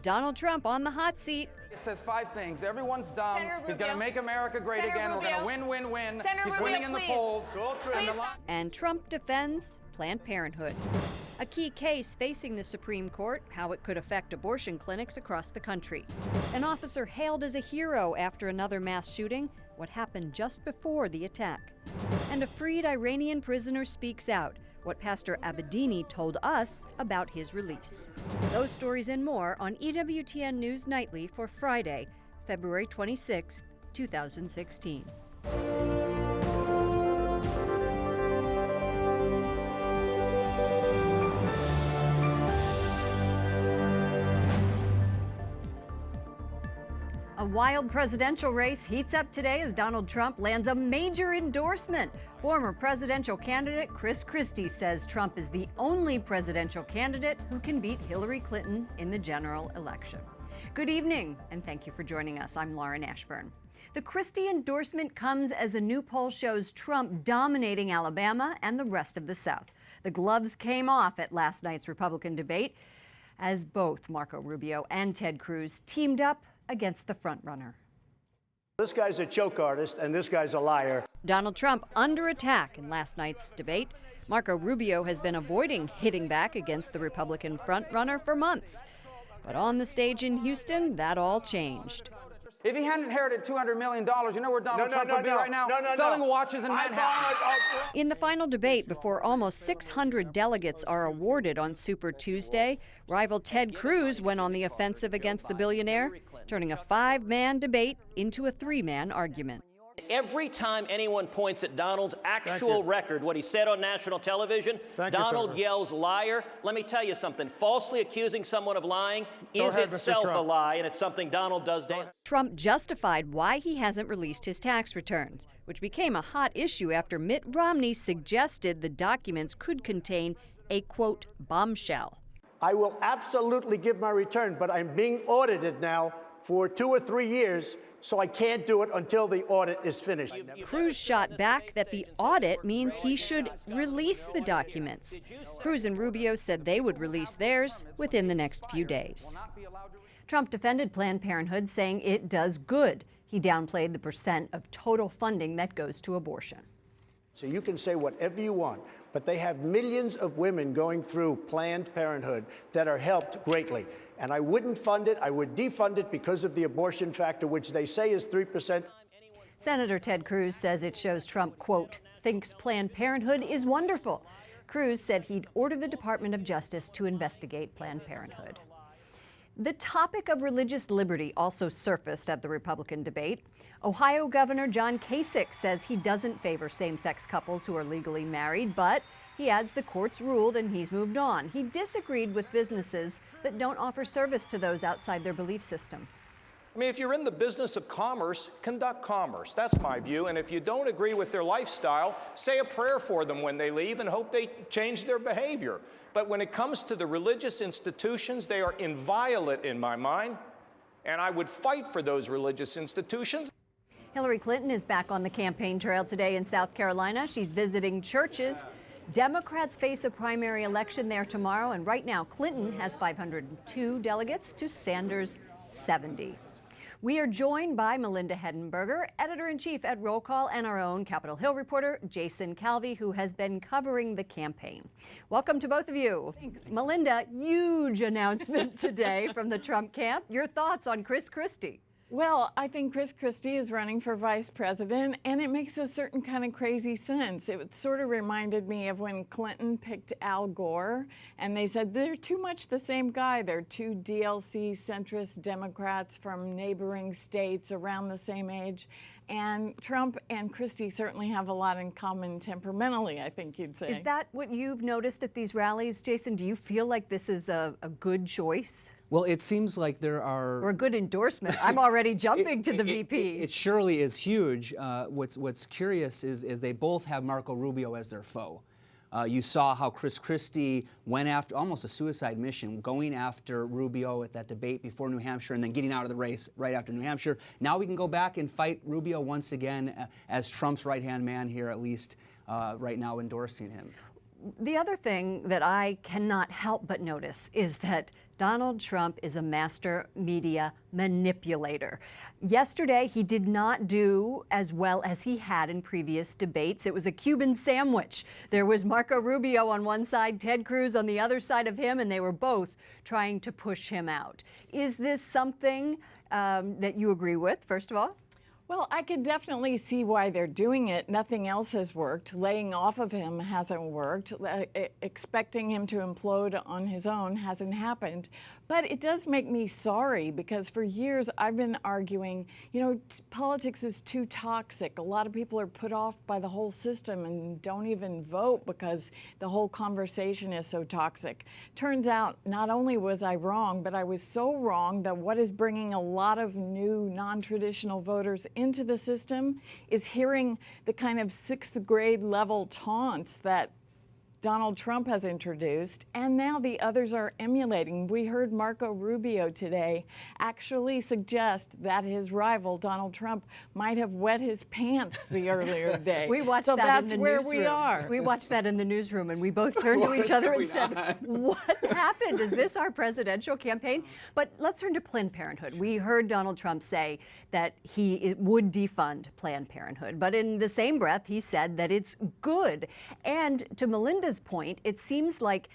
Donald Trump on the hot seat. It says 5 things. Everyone's dumb. He's going to make America great again. We're going to win, win, win. He's winning in the polls. And Trump defends Planned Parenthood. A key case facing the Supreme Court, how it could affect abortion clinics across the country. An officer hailed as a hero after another mass shooting, what happened just before the attack. And a freed Iranian prisoner speaks out, what Pastor Abedini told us about his release. Those stories and more on EWTN News Nightly for Friday, February 26, 2016. A wild presidential race heats up today as Donald Trump lands a major endorsement. Former presidential candidate Christie says Trump is the only presidential candidate who can beat Hillary Clinton in the general election. Good evening, and thank you for joining us. I'm Lauren Ashburn. The Christie endorsement comes as a new poll shows Trump dominating Alabama and the rest of the South. The gloves came off at last night's Republican debate as both Marco Rubio and Ted Cruz teamed up against the frontrunner. This guy's a joke artist and this guy's a liar. Donald Trump under attack in last night's debate. Marco Rubio has been avoiding hitting back against the Republican frontrunner for months. But on the stage in Houston, that all changed. If he hadn't inherited $200 million, you know where Donald Trump would be right now? Selling watches in Manhattan. In the final debate, before almost 600 delegates are awarded on Super Tuesday, rival Ted Cruz went on the offensive against the billionaire, turning a 5-man debate into a 3-man argument. Every time anyone points at Donald's actual record, what he said on national television, Donald yells liar. Let me tell you something. Falsely accusing someone of lying is itself a lie, and it's something Donald does daily. Trump justified why he hasn't released his tax returns, which became a hot issue after Mitt Romney suggested the documents could contain a, quote, bombshell. I will absolutely give my return, but I'm being audited now for 2 or 3 years, so I can't do it until the audit is finished. Cruz shot back that the audit means he should release the documents. Cruz and Rubio said they would release theirs within the next few days. Trump defended Planned Parenthood, saying it does good. He downplayed the percent of total funding that goes to abortion. So you can say whatever you want, but they have millions of women going through Planned Parenthood that are helped greatly. And I wouldn't fund it. I would defund it because of the abortion factor, which they say is 3%. Senator Ted Cruz says it shows Trump, quote, thinks Planned Parenthood is wonderful. Cruz said he'd order the Department of Justice to investigate Planned Parenthood. The topic of religious liberty also surfaced at the Republican debate. Ohio Governor John Kasich says he doesn't favor same-sex couples who are legally married, but he adds the court's ruled and he's moved on. He disagreed with businesses that don't offer service to those outside their belief system. I mean, if you're in the business of commerce, conduct commerce. That's my view. And if you don't agree with their lifestyle, say a prayer for them when they leave and hope they change their behavior. But when it comes to the religious institutions, they are inviolate in my mind, and I would fight for those religious institutions. Hillary Clinton is back on the campaign trail today in South Carolina. She's visiting churches. Democrats face a primary election there tomorrow, and right now Clinton has 502 delegates to Sanders' 70. We are joined by Melinda Henneberger, editor-in-chief at Roll Call, and our own Capitol Hill reporter, Jason Calvi, who has been covering the campaign. Welcome to both of you. Thanks. Melinda, huge announcement today from the Trump camp. Your thoughts on Christie? Well, I think Christie is running for vice president, and it makes a certain kind of crazy sense. It sort of reminded me of when Clinton picked Al Gore, and they said they're too much the same guy. They're two DLC centrist Democrats from neighboring states around the same age. And Trump and Christie certainly have a lot in common temperamentally, I think you'd say. Is that what you've noticed at these rallies, Jason? Do you feel like this is a good choice? Well, it seems like there are... Or a good endorsement. I'm already jumping to the VP. It surely is huge. What's curious is they both have Marco Rubio as their foe. You saw how Christie went after, almost a suicide mission, going after Rubio at that debate before New Hampshire and then getting out of the race right after New Hampshire. Now we can go back and fight Rubio once again as Trump's right-hand man here, at least right now endorsing him. The other thing that I cannot help but notice is that Donald Trump is a master media manipulator. Yesterday, he did not do as well as he had in previous debates. It was a Cuban sandwich. There was Marco Rubio on one side, Ted Cruz on the other side of him, and they were both trying to push him out. Is this something that you agree with, first of all? Well, I could definitely see why they're doing it. Nothing else has worked. Laying off of him hasn't worked. Expecting him to implode on his own hasn't happened. But it does make me sorry because for years I've been arguing, you know, politics is too toxic. A lot of people are put off by the whole system and don't even vote because the whole conversation is so toxic. Turns out not only was I wrong, but I was so wrong that what is bringing a lot of new non-traditional voters into the system is hearing the kind of 6th grade level taunts that Donald Trump has introduced, and now the others are emulating. We heard Marco Rubio today actually suggest that his rival, Donald Trump, might have wet his pants the earlier day. We watched so that that's in the where newsroom. We are. We watched that in the newsroom, and we both turned to each other and said, what happened? Is this our presidential campaign? But let's turn to Planned Parenthood. We heard Donald Trump say that he would defund Planned Parenthood, but in the same breath, he said that it's good. And to Melinda's point, it seems like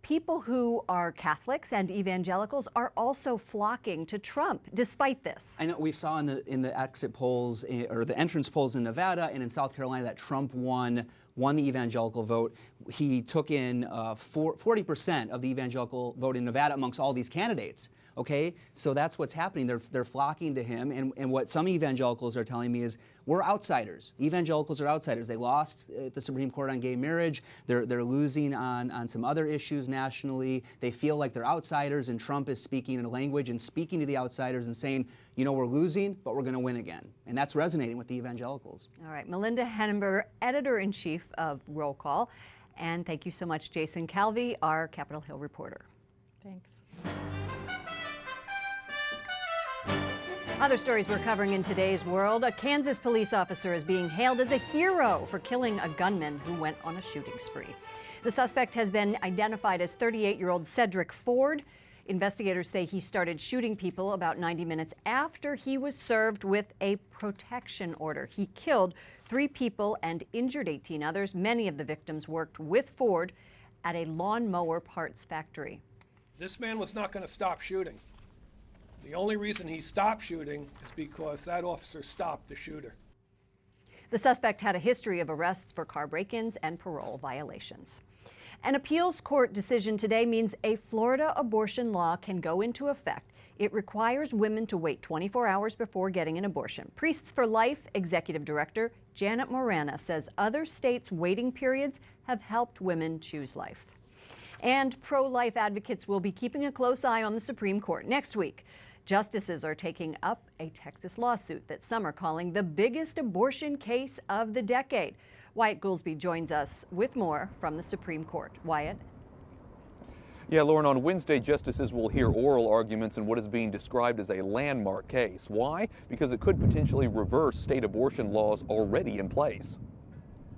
people who are Catholics and evangelicals are also flocking to Trump despite this. I know we saw in the exit polls or the entrance polls in Nevada and in South Carolina that Trump won the evangelical vote. He took in 40% of the evangelical vote in Nevada amongst all these candidates. Okay, so that's what's happening. They're flocking to him, and what some evangelicals are telling me is we're outsiders. Evangelicals are outsiders. They lost at the Supreme Court on gay marriage. They're losing on some other issues nationally. They feel like they're outsiders, and Trump is speaking in a language and speaking to the outsiders and saying, you know, we're losing, but we're going to win again. And that's resonating with the evangelicals. All right, Melinda Henneberger, editor-in-chief of Roll Call, and thank you so much, Jason Calvi, our Capitol Hill reporter. Thanks. Other stories we're covering in today's world. A Kansas police officer is being hailed as a hero for killing a gunman who went on a shooting spree. The suspect has been identified as 38-year-old Cedric Ford. Investigators say he started shooting people about 90 minutes after he was served with a protection order. He killed 3 people and injured 18 others. Many of the victims worked with Ford at a lawnmower parts factory. This man was not going to stop shooting. The only reason he stopped shooting is because that officer stopped the shooter. The suspect had a history of arrests for car break-ins and parole violations. An appeals court decision today means a Florida abortion law can go into effect. It requires women to wait 24 hours before getting an abortion. Priests for Life Executive Director Janet Morana says other states' waiting periods have helped women choose life. And pro-life advocates will be keeping a close eye on the Supreme Court next week. Justices are taking up a Texas lawsuit that some are calling the biggest abortion case of the decade. Wyatt Goolsby joins us with more from the Supreme Court. Wyatt? Yeah, Lauren, on Wednesday, justices will hear oral arguments in what is being described as a landmark case. Why? Because it could potentially reverse state abortion laws already in place.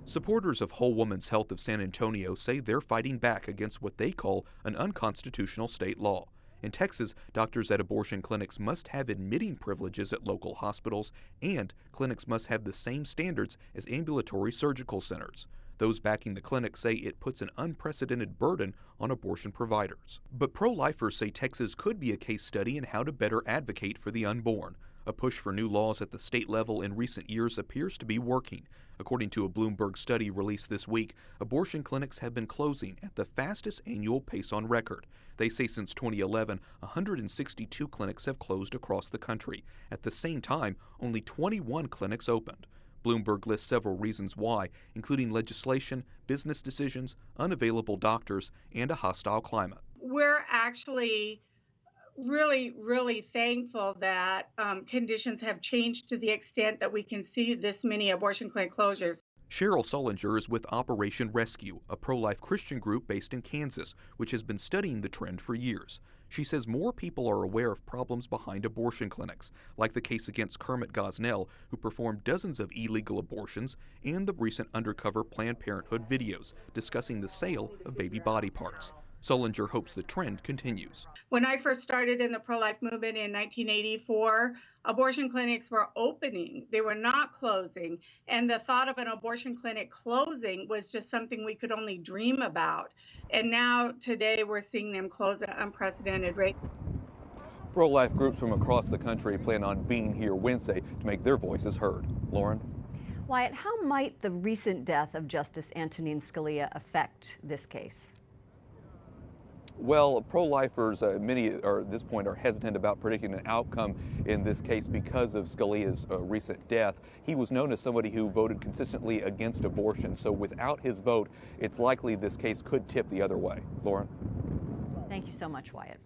Supporters of Whole Woman's Health of San Antonio say they're fighting back against what they call an unconstitutional state law. In Texas, doctors at abortion clinics must have admitting privileges at local hospitals, and clinics must have the same standards as ambulatory surgical centers. Those backing the clinic say it puts an unprecedented burden on abortion providers. But pro-lifers say Texas could be a case study in how to better advocate for the unborn. A push for new laws at the state level in recent years appears to be working. According to a Bloomberg study released this week, abortion clinics have been closing at the fastest annual pace on record. They say since 2011, 162 clinics have closed across the country. At the same time, only 21 clinics opened. Bloomberg lists several reasons why, including legislation, business decisions, unavailable doctors, and a hostile climate. We're actually really thankful that conditions have changed to the extent that we can see this many abortion clinic closures. Cheryl Sullinger is with Operation Rescue, a pro-life Christian group based in Kansas, which has been studying the trend for years. She says more people are aware of problems behind abortion clinics, like the case against Kermit Gosnell, who performed dozens of illegal abortions, and the recent undercover Planned Parenthood videos discussing the sale of baby body parts. Szeltner hopes the trend continues. When I first started in the pro-life movement in 1984, abortion clinics were opening. They were not closing. And the thought of an abortion clinic closing was just something we could only dream about. And now, today, we're seeing them close at unprecedented rates. Pro-life groups from across the country plan on being here Wednesday to make their voices heard. Lauren? Wyatt, how might the recent death of Justice Antonin Scalia affect this case? Well, pro-lifers, many at this point are hesitant about predicting an outcome in this case because of Scalia's recent death. He was known as somebody who voted consistently against abortion, so without his vote, it's likely this case could tip the other way. Lauren? Thank you so much, Wyatt.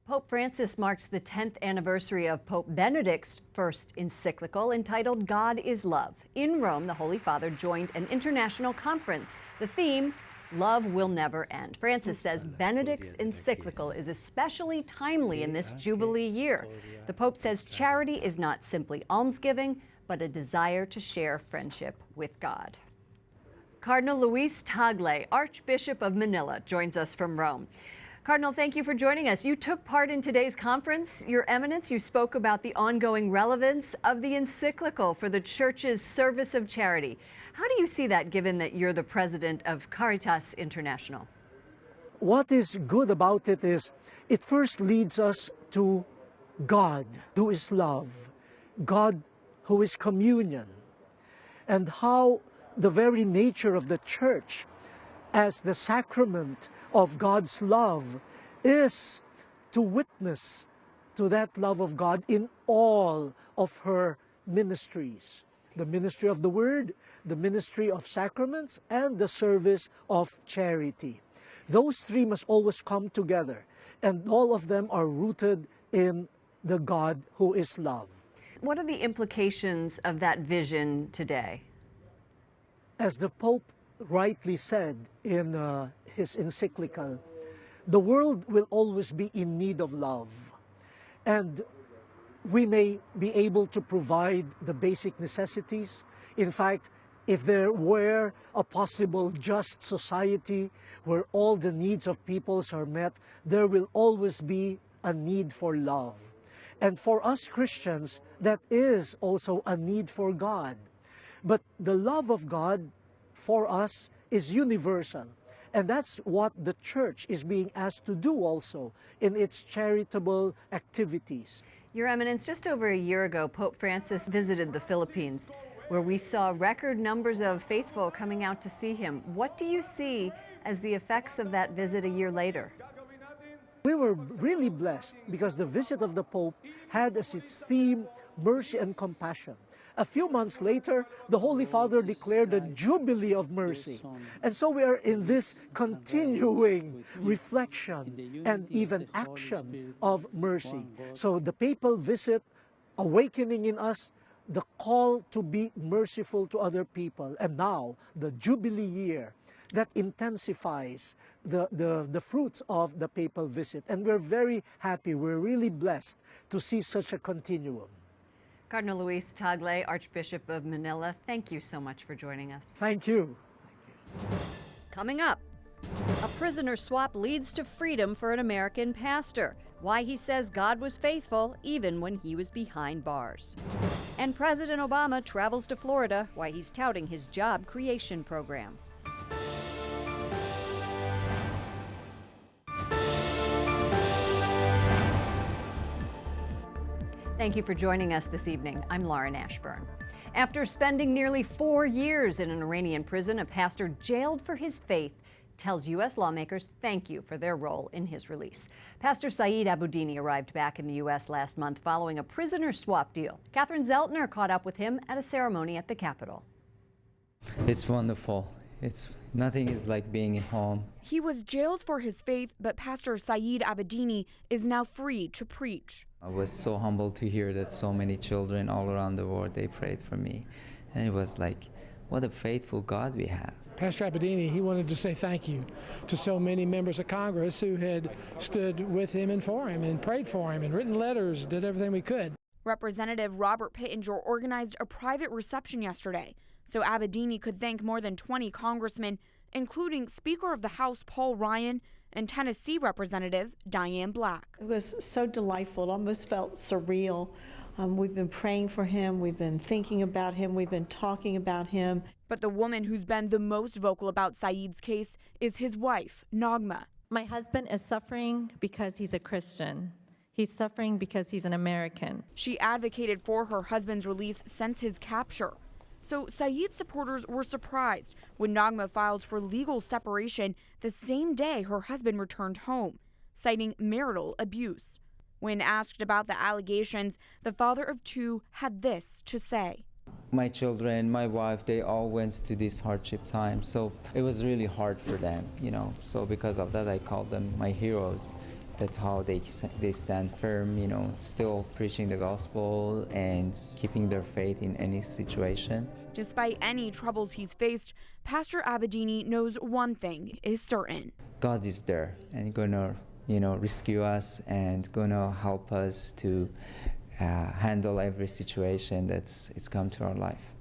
Pope Francis marks the 10th anniversary of Pope Benedict's first encyclical entitled God is Love. In Rome, the Holy Father joined an international conference. The theme, Love Will Never End. Francis says Benedict's encyclical is especially timely in this Jubilee year. The Pope says charity is not simply almsgiving, but a desire to share friendship with God. Cardinal Luis Tagle, Archbishop of Manila, joins us from Rome. Cardinal, thank you for joining us. You took part in today's conference. Your Eminence, you spoke about the ongoing relevance of the encyclical for the Church's service of charity. How do you see that, given that you're the president of Caritas International? What is good about it is it first leads us to God, who is love, God, who is communion, and how the very nature of the Church as the sacrament of God's love is to witness to that love of God in all of her ministries. The ministry of the Word, the ministry of sacraments, and the service of charity. Those three must always come together, and all of them are rooted in the God who is love. What are the implications of that vision today? As the Pope rightly said in his encyclical, the world will always be in need of love. And we may be able to provide the basic necessities. In fact, if there were a possible just society where all the needs of peoples are met, there will always be a need for love. And for us Christians, that is also a need for God. But the love of God for us is universal. And that's what the Church is being asked to do also in its charitable activities. Your Eminence, just over a year ago, Pope Francis visited the Philippines, where we saw record numbers of faithful coming out to see him. What do you see as the effects of that visit a year later? We were really blessed because the visit of the Pope had as its theme mercy and compassion. A few months later, the Holy Father declared a Jubilee of Mercy. And so we are in this continuing reflection and even action of mercy. So the papal visit, awakening in us the call to be merciful to other people. And now, the Jubilee year that intensifies the fruits of the papal visit. And we're very happy, we're really blessed to see such a continuum. Cardinal Luis Tagle, Archbishop of Manila, thank you so much for joining us. Thank you. Coming up, a prisoner swap leads to freedom for an American pastor. Why he says God was faithful even when he was behind bars. And President Obama travels to Florida, why he's touting his job creation program. Thank you for joining us this evening. I'm Lauren Ashburn. After spending nearly 4 years in an Iranian prison, a pastor jailed for his faith tells U.S. lawmakers thank you for their role in his release. Pastor Saeed Abedini arrived back in the U.S. last month following a prisoner swap deal. Catherine Szeltner caught up with him at a ceremony at the Capitol. It's wonderful. Nothing is like being at home. He was jailed for his faith, but Pastor Saeed Abedini is now free to preach. I was so humbled to hear that so many children all around the world, they prayed for me. And it was like, what a faithful God we have. Pastor Abedini, he wanted to say thank you to so many members of Congress who had stood with him and for him and prayed for him and written letters, did everything we could. Representative Robert Pittenger organized a private reception yesterday so Abedini could thank more than 20 congressmen, including Speaker of the House Paul Ryan and Tennessee Representative Diane Black. It was so delightful. It almost felt surreal. We've been praying for him. We've been thinking about him. We've been talking about him. But the woman who's been the most vocal about Saeed's case is his wife, Nagma. My husband is suffering because he's a Christian. He's suffering because he's an American. She advocated for her husband's release since his capture. So Saeed's supporters were surprised when Nagma filed for legal separation the same day her husband returned home, citing marital abuse. When asked about the allegations, the father of two had this to say. My children, my wife, they all went to this hardship time, so it was really hard for them, So because of that, I call them my heroes. That's how they stand firm, still preaching the gospel and keeping their faith in any situation. Despite any troubles he's faced, Pastor Abedini knows one thing is certain. God is there and gonna, rescue us and gonna help us to handle every situation it's come to our life.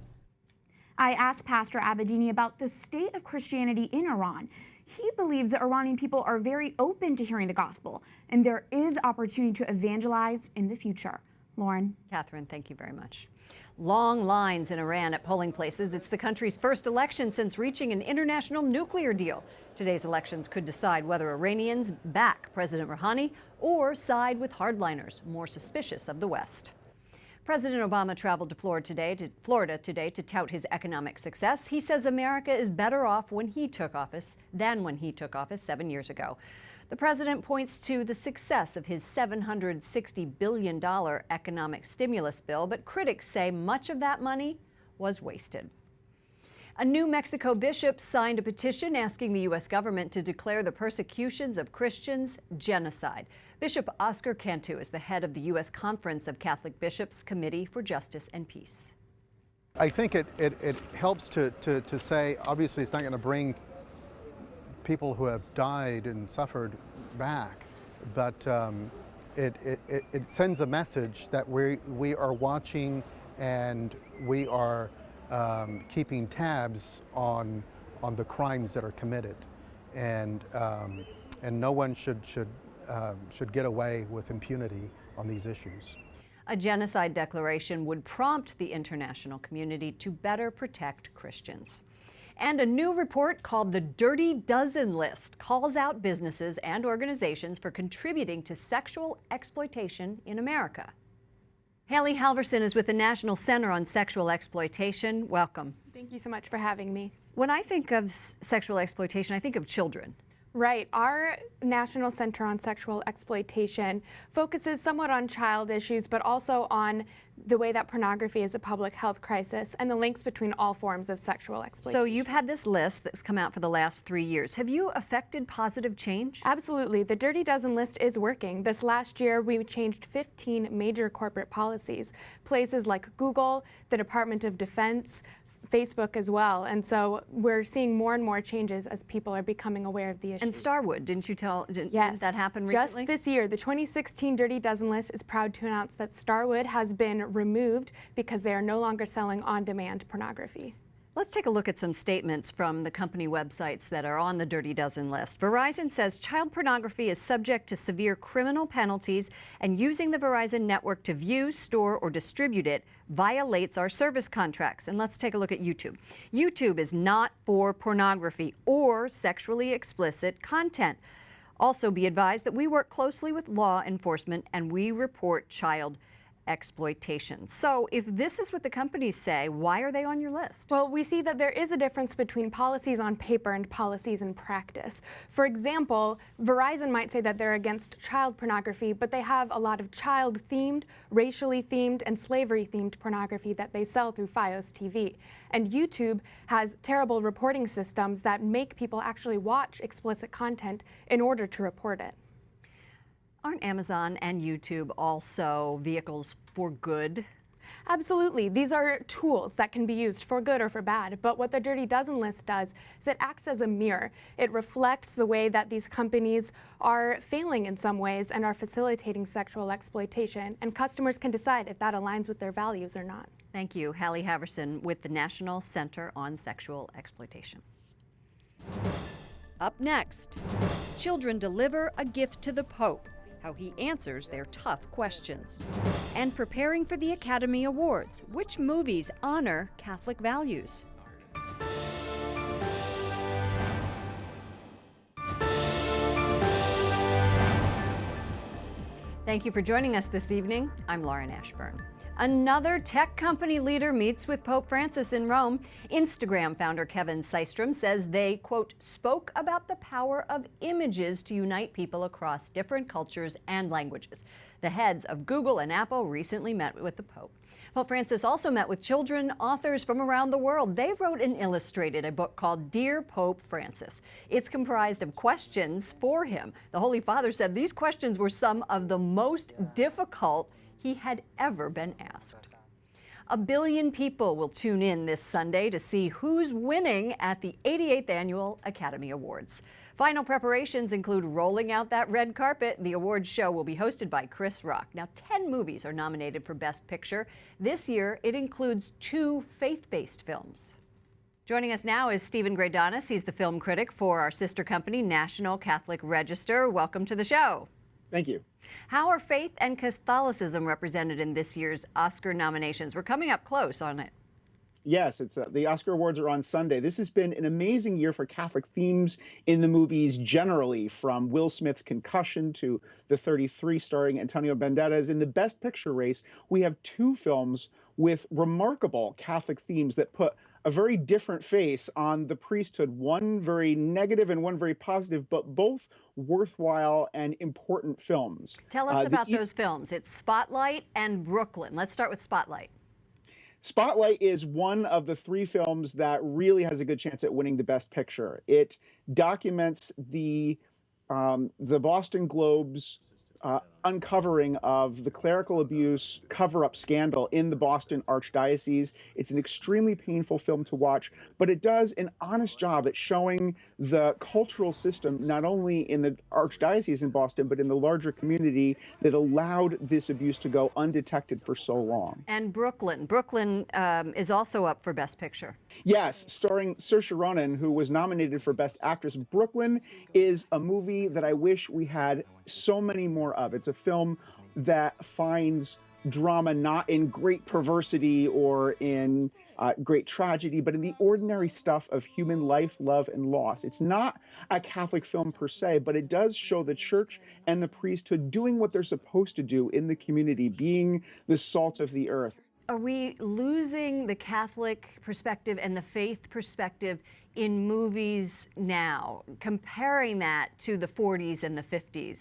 I asked Pastor Abedini about the state of Christianity in Iran. He believes that Iranian people are very open to hearing the gospel, and there is opportunity to evangelize in the future. Lauren. Catherine, thank you very much. Long lines in Iran at polling places. It's the country's first election since reaching an international nuclear deal. Today's elections could decide whether Iranians back President Rouhani or side with hardliners more suspicious of the West. President Obama traveled to Florida today to tout his economic success. He says America is better off when he took office than when he took office 7 years ago. The president points to the success of his $760 billion economic stimulus bill, but critics say much of that money was wasted. A New Mexico bishop signed a petition asking the U.S. government to declare the persecutions of Christians genocide. Bishop Oscar Cantu is the head of the U.S. Conference of Catholic Bishops Committee for Justice and Peace. I think it helps to say, obviously it's not going to bring people who have died and suffered back, but it sends a message that we are watching and we are keeping tabs on the crimes that are committed, and no one should get away with impunity on these issues. A genocide declaration would prompt the international community to better protect Christians. And a new report called the Dirty Dozen List calls out businesses and organizations for contributing to sexual exploitation in America. Haley Halverson is with the National Center on Sexual Exploitation. Welcome. Thank you so much for having me. When I think of sexual exploitation, I think of children. Right. Our National Center on Sexual Exploitation focuses somewhat on child issues, but also on the way that pornography is a public health crisis and the links between all forms of sexual exploitation. So you've had this list that's come out for the last 3 years. Have you affected positive change? Absolutely. The Dirty Dozen list is working. This last year, we changed 15 major corporate policies. Places like Google, the Department of Defense, Facebook as well. And so we're seeing more and more changes as people are becoming aware of the issues. And Starwood, didn't that happen recently? Just this year, the 2016 Dirty Dozen list is proud to announce that Starwood has been removed because they are no longer selling on-demand pornography. Let's take a look at some statements from the company websites that are on the Dirty Dozen list. Verizon says child pornography is subject to severe criminal penalties, and using the Verizon network to view, store, or distribute it violates our service contracts. And let's take a look at YouTube. YouTube is not for pornography or sexually explicit content. Also, be advised that we work closely with law enforcement and we report child exploitation. So if this is what the companies say, why are they on your list? Well, we see that there is a difference between policies on paper and policies in practice. For example, Verizon might say that they're against child pornography, but they have a lot of child-themed, racially themed, and slavery-themed pornography that they sell through Fios TV. And YouTube has terrible reporting systems that make people actually watch explicit content in order to report it. Aren't Amazon and YouTube also vehicles for good? Absolutely. These are tools that can be used for good or for bad. But what the Dirty Dozen list does is it acts as a mirror. It reflects the way that these companies are failing in some ways and are facilitating sexual exploitation. And customers can decide if that aligns with their values or not. Thank you. Haley Halverson with the National Center on Sexual Exploitation. Up next, children deliver a gift to the Pope, how he answers their tough questions. And preparing for the Academy Awards, which movies honor Catholic values? Thank you for joining us this evening. I'm Lauren Ashburn. Another tech company leader meets with Pope Francis in Rome. Instagram founder Kevin Systrom says they, quote, spoke about the power of images to unite people across different cultures and languages. The heads of Google and Apple recently met with the Pope. Pope Francis also met with children authors from around the world. They wrote and illustrated a book called Dear Pope Francis. It's comprised of questions for him. The Holy Father said these questions were some of the most difficult he had ever been asked. 1 billion people will tune in this Sunday to see who's winning at the 88th Annual Academy Awards. Final preparations include rolling out that red carpet. The awards show will be hosted by Chris Rock. Now, 10 movies are nominated for Best Picture. This year, it includes 2 faith-based films. Joining us now is Stephen Greydanus. He's the film critic for our sister company, National Catholic Register. Welcome to the show. Thank you. How are faith and Catholicism represented in this year's Oscar nominations? We're coming up close on it. Yes, it's the Oscar Awards are on Sunday. This has been an amazing year for Catholic themes in the movies generally, from Will Smith's Concussion to The 33 starring Antonio Banderas. In the Best Picture race, we have 2 films with remarkable Catholic themes that put a very different face on the priesthood, one very negative and one very positive, but both worthwhile and important films. Tell us about those films. It's Spotlight and Brooklyn. Let's start with Spotlight. Spotlight is one of the 3 films that really has a good chance at winning the Best Picture. It documents the Boston Globe's uncovering of the clerical abuse cover-up scandal in the Boston Archdiocese. It's an extremely painful film to watch, but it does an honest job at showing the cultural system, not only in the Archdiocese in Boston, but in the larger community that allowed this abuse to go undetected for so long. And Brooklyn. Brooklyn is also up for Best Picture. Yes, starring Saoirse Ronan, who was nominated for Best Actress. Brooklyn is a movie that I wish we had so many more of. It's a film that finds drama not in great perversity or in great tragedy, but in the ordinary stuff of human life, love, and loss. It's not a Catholic film per se, but it does show the church and the priesthood doing what they're supposed to do in the community, being the salt of the earth. Are we losing the Catholic perspective and the faith perspective in movies now, comparing that to the 40s and the 50s?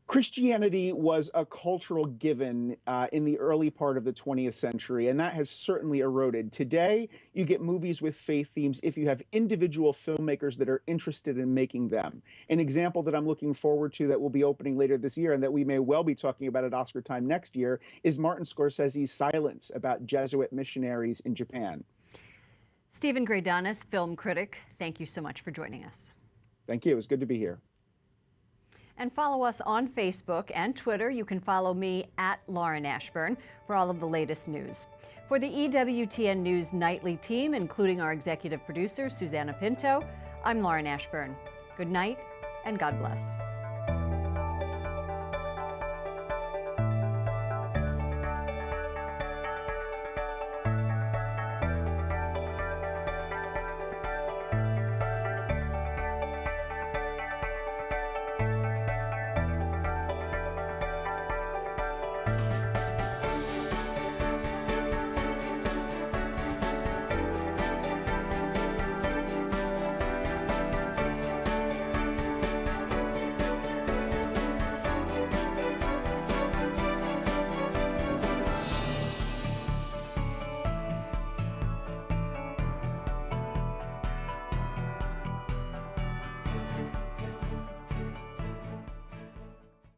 Christianity was a cultural given in the early part of the 20th century, and that has certainly eroded. Today, you get movies with faith themes if you have individual filmmakers that are interested in making them. An example that I'm looking forward to that will be opening later this year and that we may well be talking about at Oscar time next year is Martin Scorsese's Silence, about Jesuit missionaries in Japan. Stephen Greydanus, film critic, thank you so much for joining us. Thank you. It was good to be here. And follow us on Facebook and Twitter. You can follow me at Lauren Ashburn for all of the latest news. For the EWTN News Nightly team, including our executive producer, Susanna Pinto, I'm Lauren Ashburn. Good night and God bless.